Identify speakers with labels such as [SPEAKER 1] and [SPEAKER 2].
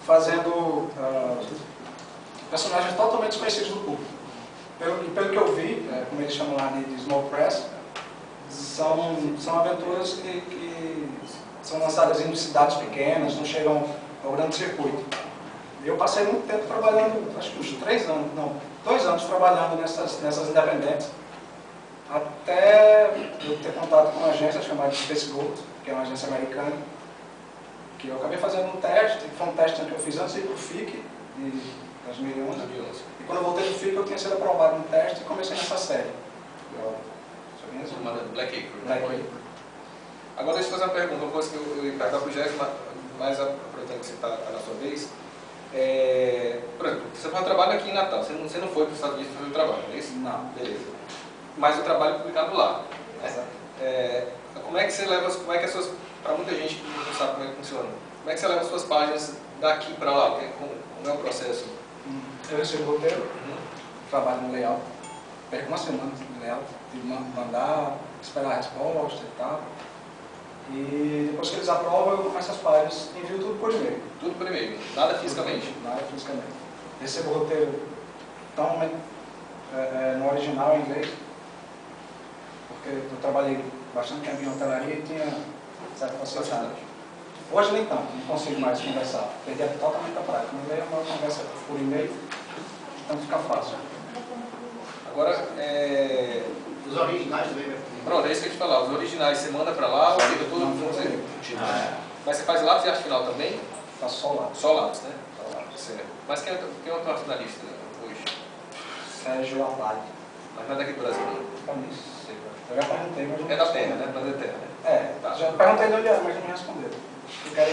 [SPEAKER 1] fazendo personagens totalmente desconhecidos do público. Pelo que eu vi, como eles chamam lá de small press, são aventuras que são lançadas em cidades pequenas, não chegam ao grande circuito. Eu passei muito tempo trabalhando, acho que uns 2 anos trabalhando nessas independentes, até eu ter contato com uma agência chamada Space Gold, que é uma agência americana, que eu acabei fazendo um teste, foi um teste que eu fiz antes de ir para o FIC, de 2011. E quando eu voltei do FIC, eu tinha sido aprovado no teste e comecei nessa série.
[SPEAKER 2] Chamada Black Acre.
[SPEAKER 1] Black Acre.
[SPEAKER 2] Agora deixa eu fazer uma pergunta, uma coisa que eu ia perguntar para o Jéssica, mas aproveitando que você está na sua vez. Por exemplo, você faz trabalho aqui em Natal, você não foi para os Estados Unidos fazer o trabalho, não é isso?
[SPEAKER 1] Não.
[SPEAKER 2] Beleza. Mas o trabalho é publicado lá. Como é que você leva, para muita gente que não sabe como é que funciona, como é que você leva as suas páginas daqui para lá? Como é o processo?
[SPEAKER 1] Eu recebo o roteiro, trabalho no layout, perco uma semana no layout, de mandar, esperar a resposta e tal. E depois que eles aprovam, eu começo as páginas e envio tudo por e-mail.
[SPEAKER 2] Tudo por e-mail, nada fisicamente?
[SPEAKER 1] Nada fisicamente. Recebo o roteiro totalmente no original em inglês, porque eu trabalhei bastante tempo em hotelaria e tinha certa facilidade. Hoje nem tanto, não consigo mais conversar, perdi totalmente a prática. No e-mail, uma conversa por e-mail, então fica fácil.
[SPEAKER 2] Agora,
[SPEAKER 3] os originais também,
[SPEAKER 2] pronto, é isso que eu ia te falar. Os originais você manda para lá, ou fica tudo com você? Mas você faz lápis e arte final também?
[SPEAKER 1] Faço só lápis.
[SPEAKER 2] Só lápis, né?
[SPEAKER 1] Só lápis.
[SPEAKER 2] Certo. Mas quem é o teu finalista hoje?
[SPEAKER 1] Sérgio Abad.
[SPEAKER 2] Mas não é daqui do Brasil, não?
[SPEAKER 1] Também sei. Eu já perguntei, mas não
[SPEAKER 2] É da Terra, né? Planeta Terra, né?
[SPEAKER 1] tá. Já perguntei de onde era, mas não me responderam. Eu quero